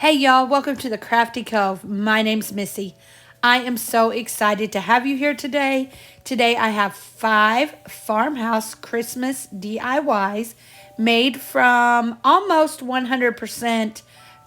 Hey y'all, welcome to the Crafty Cove. My name's Missy. I am so excited to have you here today. Today I have 5 Farmhouse Christmas DIYs made from almost 100%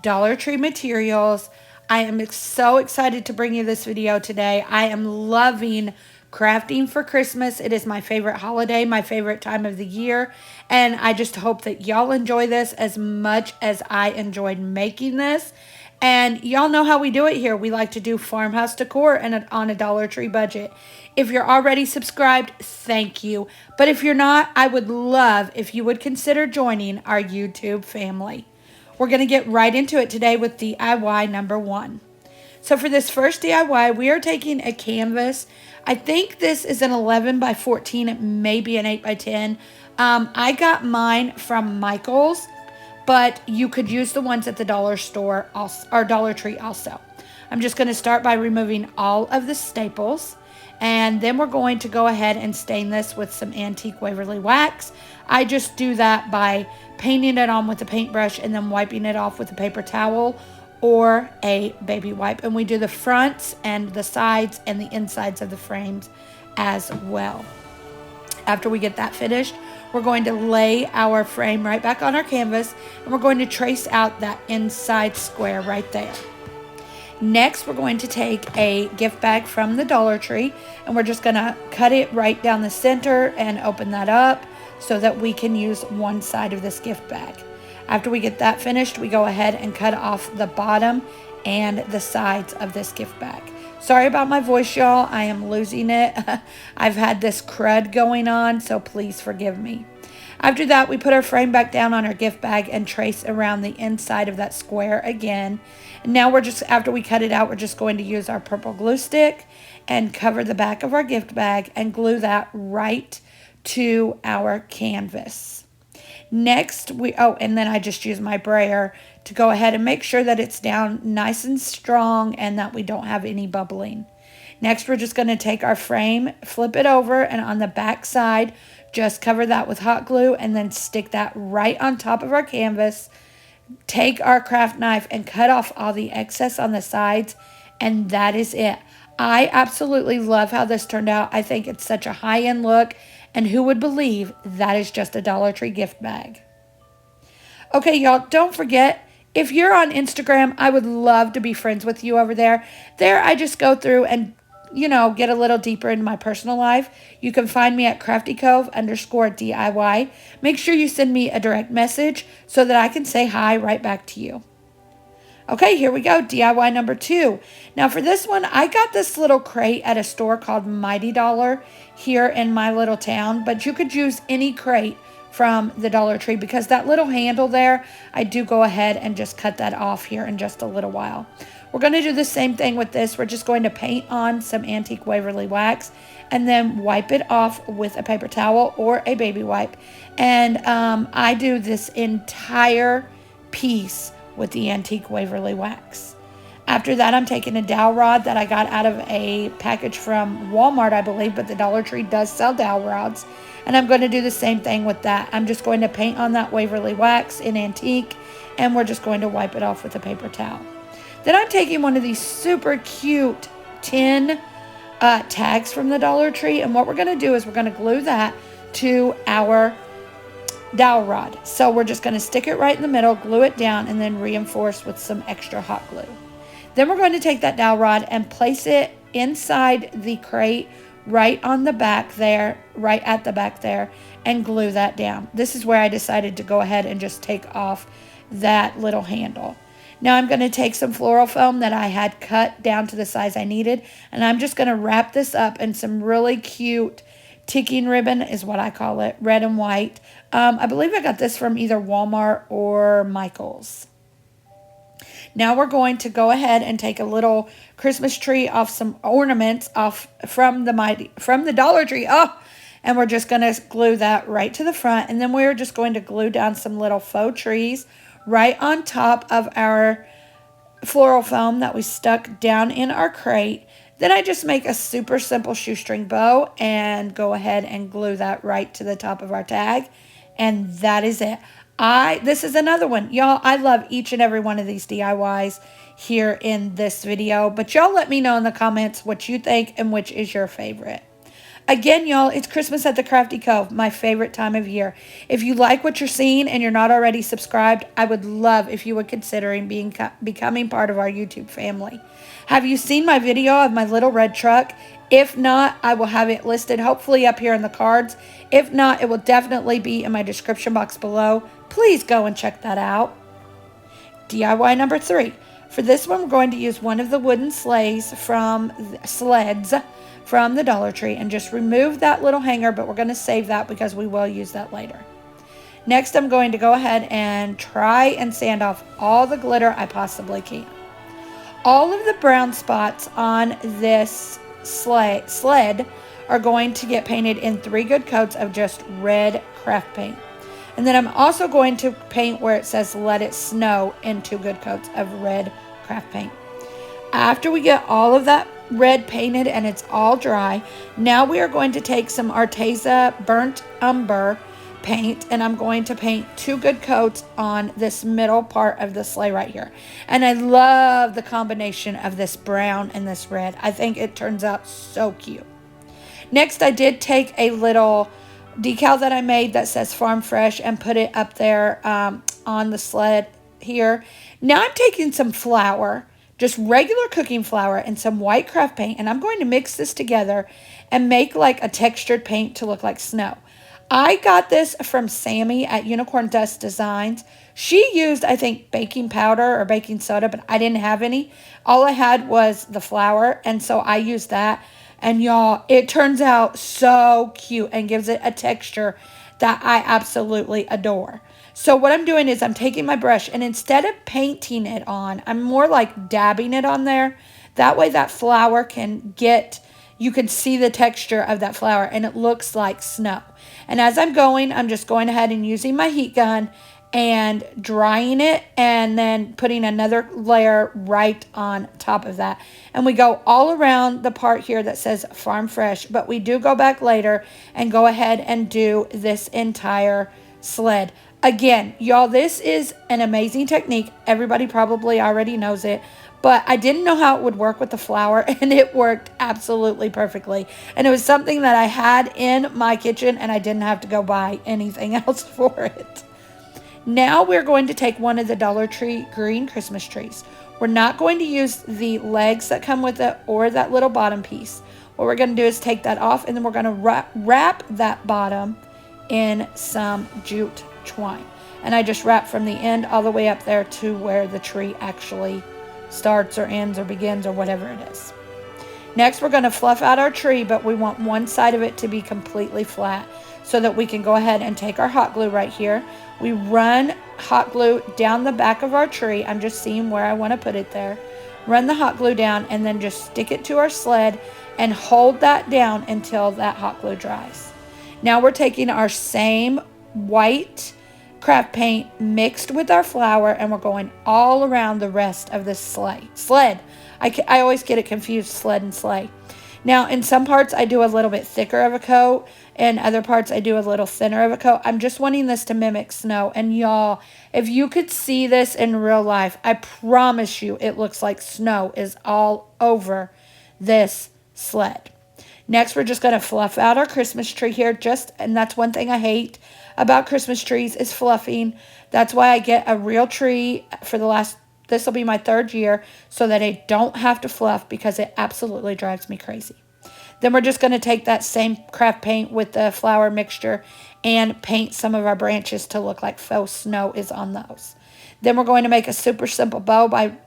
Dollar Tree materials. I am so excited to bring you this video today. I am loving crafting for Christmas. It is my favorite holiday, my favorite time of the year, and I just hope that y'all enjoy this as much as I enjoyed making this. And y'all know how we do it here. We like to do farmhouse decor and on a Dollar Tree budget. If you're already subscribed, thank you. But if you're not, I would love if you would consider joining our YouTube family. We're going to get right into it today with DIY number 1. So for this first DIY, we are taking a canvas. I think this is an 11 by 14, maybe an 8 by 10. I got mine from Michael's, but you could use the ones at the dollar store also, or Dollar Tree also. I'm just going to start by removing all of the staples, and then we're going to go ahead and stain this with some antique Waverly wax. I just do that by painting it on with a paintbrush and then wiping it off with a paper towel or a baby wipe. And we do the fronts and the sides and the insides of the frames as well. After we get that finished, we're going to lay our frame right back on our canvas, and we're going to trace out that inside square right there. Next, we're going to take a gift bag from the Dollar Tree, and we're just going to cut it right down the center and open that up so that we can use one side of this gift bag. After we get that finished, we go ahead and cut off the bottom and the sides of this gift bag. Sorry about my voice, y'all. I am losing it. I've had this crud going on, so please forgive me. After that, we put our frame back down on our gift bag and trace around the inside of that square again. And now after we cut it out, we're just going to use our purple glue stick and cover the back of our gift bag and glue that right to our canvas. Next, and then I just use my brayer to go ahead and make sure that it's down nice and strong and that we don't have any bubbling. Next, we're just going to take our frame, flip it over, and on the back side, just cover that with hot glue and then stick that right on top of our canvas. Take our craft knife and cut off all the excess on the sides, and that is it. I absolutely love how this turned out. I think it's such a high-end look, and who would believe that is just a Dollar Tree gift bag? Okay, y'all, don't forget, if you're on Instagram, I would love to be friends with you over there. There, I just go through and, get a little deeper into my personal life. You can find me at craftycove_DIY. Make sure you send me a direct message so that I can say hi right back to you. Okay, here we go, DIY number 2. Now for this one, I got this little crate at a store called Mighty Dollar here in my little town, but you could use any crate from the Dollar Tree because that little handle there, I do go ahead and just cut that off here in just a little while. We're going to do the same thing with this. We're just going to paint on some antique Waverly wax and then wipe it off with a paper towel or a baby wipe. And I do this entire piece with the antique Waverly wax. After that, I'm taking a dowel rod that I got out of a package from Walmart, I believe, but the Dollar Tree does sell dowel rods. And I'm going to do the same thing with that. I'm just going to paint on that Waverly wax in antique, and we're just going to wipe it off with a paper towel. Then I'm taking one of these super cute tin tags from the Dollar Tree, and what we're going to do is we're going to glue that to our dowel rod. So we're just going to stick it right in the middle, glue it down, and then reinforce with some extra hot glue. Then we're going to take that dowel rod and place it inside the crate right on the back there, right at the back there, and glue that down. This is where I decided to go ahead and just take off that little handle. Now I'm going to take some floral foam that I had cut down to the size I needed, and I'm just going to wrap this up in some really cute ticking ribbon is what I call it, red and white. I believe I got this from either Walmart or Michael's. Now we're going to go ahead and take a little Christmas tree off some ornaments off from the Dollar Tree. And we're just going to glue that right to the front. And then we're just going to glue down some little faux trees right on top of our floral foam that we stuck down in our crate. Then I just make a super simple shoestring bow and go ahead and glue that right to the top of our tag. And that is it. This is another one. Y'all, I love each and every one of these DIYs here in this video. But y'all let me know in the comments what you think and which is your favorite. Again, y'all, it's Christmas at the Crafty Cove, my favorite time of year. If you like what you're seeing and you're not already subscribed, I would love if you would consider becoming part of our YouTube family. Have you seen my video of my little red truck? If not, I will have it listed hopefully up here in the cards. If not, it will definitely be in my description box below. Please go and check that out. DIY number 3. For this one, we're going to use one of the wooden sleds from the Dollar Tree and just remove that little hanger, but we're going to save that because we will use that later. Next, I'm going to go ahead and try and sand off all the glitter I possibly can. All of the brown spots on this sled are going to get painted in 3 good coats of just red craft paint. And then I'm also going to paint where it says "Let It Snow" in 2 good coats of red craft paint. After we get all of that red painted and it's all dry, now we are going to take some Arteza burnt umber paint, and I'm going to paint 2 good coats on this middle part of the sleigh right here. And I love the combination of this brown and this red. I think it turns out so cute. Next, I did take a little decal that I made that says Farm Fresh and put it up there on the sled here. Now I'm taking some flour, just regular cooking flour, and some white craft paint, and I'm going to mix this together and make like a textured paint to look like snow. I got this from Sammie at Unicorn Dust Designs. She used, I think, baking powder or baking soda, but I didn't have any. All I had was the flour, and so I used that. And y'all, it turns out so cute and gives it a texture that I absolutely adore. So what I'm doing is I'm taking my brush, and instead of painting it on, I'm more like dabbing it on there. That way that flour you can see the texture of that flour and it looks like snow. And as I'm going, I'm just going ahead and using my heat gun and drying it and then putting another layer right on top of that. And we go all around the part here that says Farm Fresh, but we do go back later and go ahead and do this entire sled. Again, y'all, this is an amazing technique. Everybody probably already knows it, but I didn't know how it would work with the flour, and it worked absolutely perfectly. And it was something that I had in my kitchen, and I didn't have to go buy anything else for it. Now we're going to take one of the Dollar Tree green Christmas trees. We're not going to use the legs that come with it or that little bottom piece. What we're going to do is take that off, and then we're going to wrap that bottom in some jute twine. And I just wrap from the end all the way up there to where the tree actually starts or ends or begins or whatever it is. Next, we're going to fluff out our tree, but we want one side of it to be completely flat so that we can go ahead and take our hot glue right here. We run hot glue down the back of our tree. I'm just seeing where I want to put it there. Run the hot glue down and then just stick it to our sled and hold that down until that hot glue dries. Now we're taking our same white craft paint mixed with our flour, and we're going all around the rest of this sled. I always get it confused, sled and sleigh. Now, in some parts, I do a little bit thicker of a coat, and other parts, I do a little thinner of a coat. I'm just wanting this to mimic snow, and y'all, if you could see this in real life, I promise you it looks like snow is all over this sled. Next, we're just going to fluff out our Christmas tree here, and that's one thing I hate about Christmas trees is fluffing. That's why I get a real tree for this will be my 3rd year, so that I don't have to fluff because it absolutely drives me crazy. Then we're just going to take that same craft paint with the flour mixture and paint some of our branches to look like faux snow is on those. Then we're going to make a super simple bow by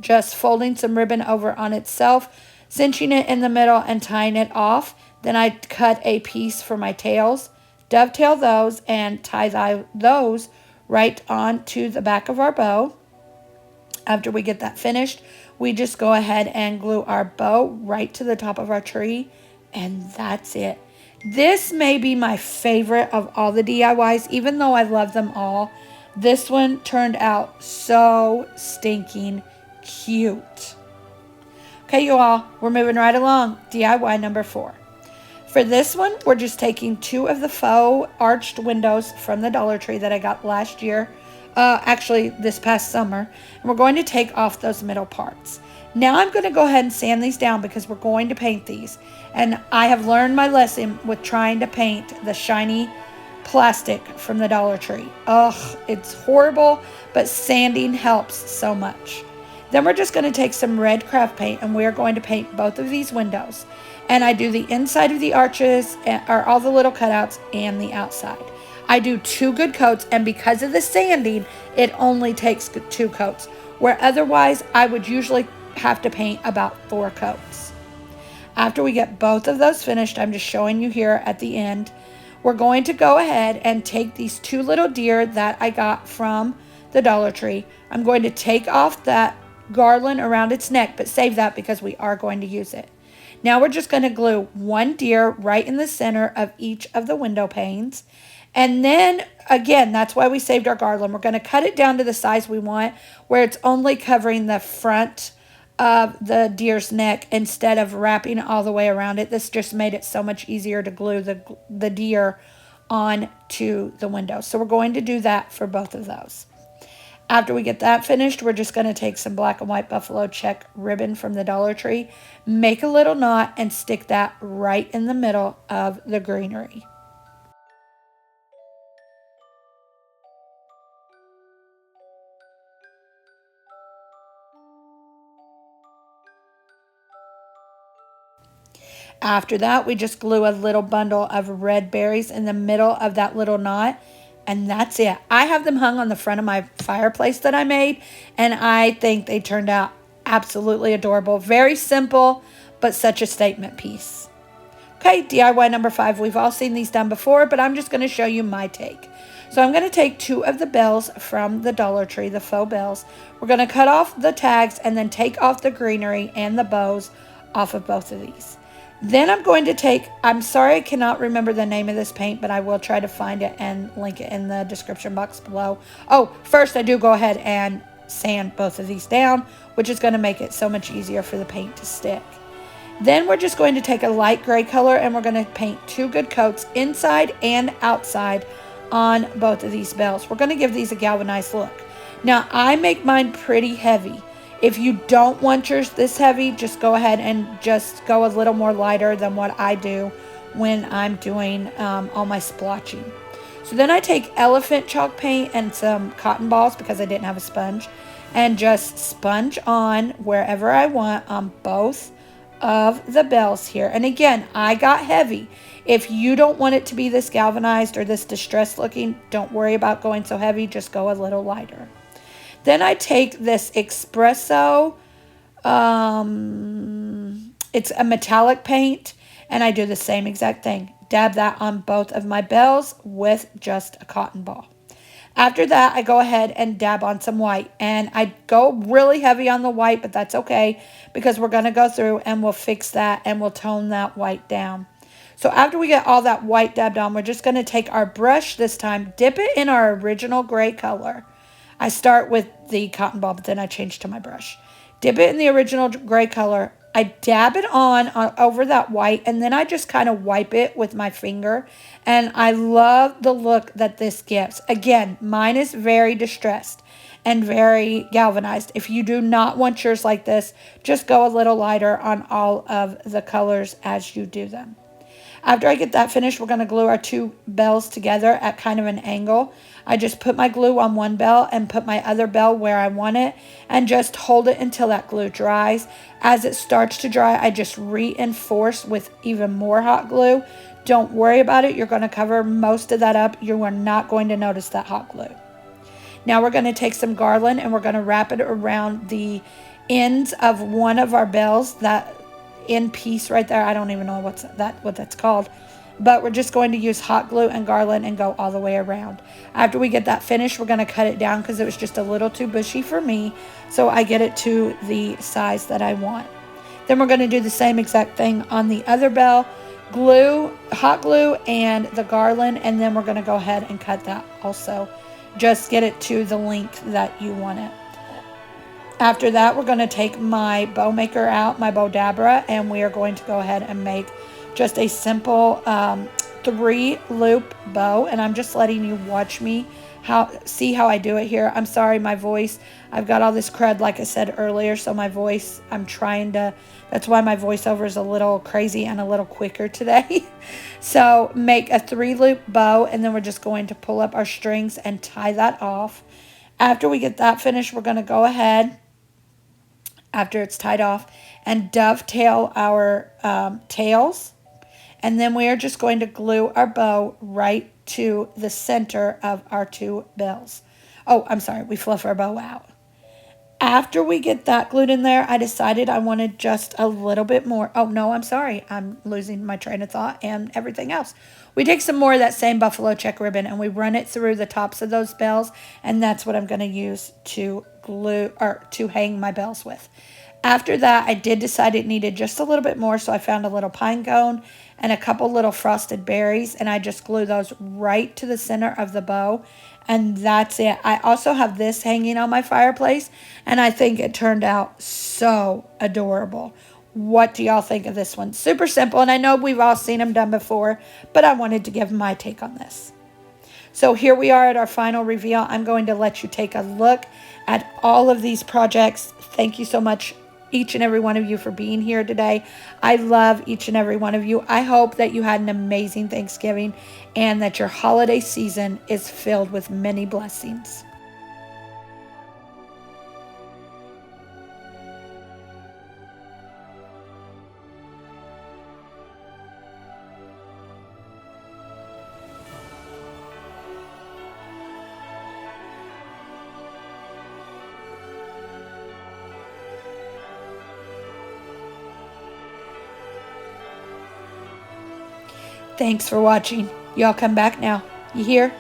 just folding some ribbon over on itself, cinching it in the middle and tying it off. Then I cut a piece for my tails, dovetail those, and tie those right onto the back of our bow. After we get that finished, we just go ahead and glue our bow right to the top of our tree, and that's it. This may be my favorite of all the DIYs, even though I love them all. This one turned out so stinking cute. Okay, you all, we're moving right along. DIY number 4. For this one, we're just taking 2 of the faux arched windows from the Dollar Tree that I got last year, actually this past summer, and we're going to take off those middle parts. Now I'm going to go ahead and sand these down because we're going to paint these. And I have learned my lesson with trying to paint the shiny plastic from the Dollar Tree. Ugh, it's horrible, but sanding helps so much. Then we're just going to take some red craft paint and we're going to paint both of these windows. And I do the inside of the arches, or all the little cutouts, and the outside. I do 2 good coats, and because of the sanding, it only takes 2 coats, where otherwise I would usually have to paint about 4 coats. After we get both of those finished, I'm just showing you here at the end, we're going to go ahead and take these 2 little deer that I got from the Dollar Tree. I'm going to take off that garland around its neck, but save that because we are going to use it. Now we're just going to glue 1 deer right in the center of each of the window panes. And then, again, that's why we saved our garland. We're going to cut it down to the size we want, where it's only covering the front of the deer's neck instead of wrapping all the way around it. This just made it so much easier to glue the deer onto the window. So we're going to do that for both of those. After we get that finished, we're just going to take some black and white buffalo check ribbon from the Dollar Tree, make a little knot, and stick that right in the middle of the greenery. After that, we just glue a little bundle of red berries in the middle of that little knot. And that's it. I have them hung on the front of my fireplace that I made, and I think they turned out absolutely adorable. Very simple, but such a statement piece. Okay, DIY number 5. We've all seen these done before, but I'm just going to show you my take. So I'm going to take 2 of the bells from the Dollar Tree, the faux bells. We're going to cut off the tags and then take off the greenery and the bows off of both of these. Then I'm going to take, I'm sorry I cannot remember the name of this paint, but I will try to find it and link it in the description box below. Oh, first I do go ahead and sand both of these down, which is going to make it so much easier for the paint to stick. Then we're just going to take a light gray color and we're going to paint 2 good coats inside and outside on both of these bells. We're going to give these a galvanized look. Now I make mine pretty heavy. If you don't want yours this heavy, just go ahead and just go a little more lighter than what I do when I'm doing all my splotching. So then I take elephant chalk paint and some cotton balls because I didn't have a sponge, and just sponge on wherever I want on both of the bells here. And again, I got heavy. If you don't want it to be this galvanized or this distressed looking, don't worry about going so heavy, just go a little lighter. Then I take this espresso, it's a metallic paint, and I do the same exact thing. Dab that on both of my bells with just a cotton ball. After that, I go ahead and dab on some white, and I go really heavy on the white, but that's okay because we're going to go through and we'll fix that and we'll tone that white down. So after we get all that white dabbed on, we're just going to take our brush this time, dip it in our original gray color. I start with the cotton ball, but then I change to my brush. Dip it in the original gray color. I dab it on over that white, and then I just kind of wipe it with my finger. And I love the look that this gives. Again, mine is very distressed and very galvanized. If you do not want yours like this, just go a little lighter on all of the colors as you do them. After I get that finished, we're going to glue our 2 bells together at kind of an angle. I just put my glue on one bell and put my other bell where I want it and just hold it until that glue dries. As it starts to dry, I just reinforce with even more hot glue. Don't worry about it. You're going to cover most of that up. You are not going to notice that hot glue. Now we're going to take some garland and we're going to wrap it around the ends of one of our bells, that end piece right there. I don't even know what that's called, but we're just going to use hot glue and garland and go all the way around. After we get that finished, we're going to cut it down because it was just a little too bushy for me, so I get it to the size that I want. Then we're going to do the same exact thing on the other bell, glue, hot glue, and the garland, and then we're going to go ahead and cut that also. Just get it to the length that you want it. After that, we're going to take my bow maker out, my bow dabra, and we are going to go ahead and make just a simple 3-loop bow, and I'm just letting you watch me see how I do it here. I'm sorry, my voice, I've got all this crud like I said earlier, so my voice, that's why my voiceover is a little crazy and a little quicker today. So make a 3-loop bow, and then we're just going to pull up our strings and tie that off. After we get that finished, we're going to go ahead, after it's tied off, and dovetail our tails. And then we are just going to glue our bow right to the center of our 2 bills. Oh, I'm sorry, we fluff our bow out. After we get that glued in there, I decided I wanted just a little bit more. Oh, no, I'm sorry. I'm losing my train of thought and everything else. We take some more of that same buffalo check ribbon and we run it through the tops of those bells, and that's what I'm going to use to glue or to hang my bells with. After that, I did decide it needed just a little bit more, so I found a little pine cone and a couple little frosted berries, and I just glue those right to the center of the bow, and that's it. I also have this hanging on my fireplace, and I think it turned out so adorable. What do y'all think of this one? Super simple, and I know we've all seen them done before, but I wanted to give my take on this. So here we are at our final reveal. I'm going to let you take a look at all of these projects. Thank you so much, each and every one of you, for being here today. I love each and every one of you. I hope that you had an amazing Thanksgiving and that your holiday season is filled with many blessings. Thanks for watching. Y'all come back now. You hear?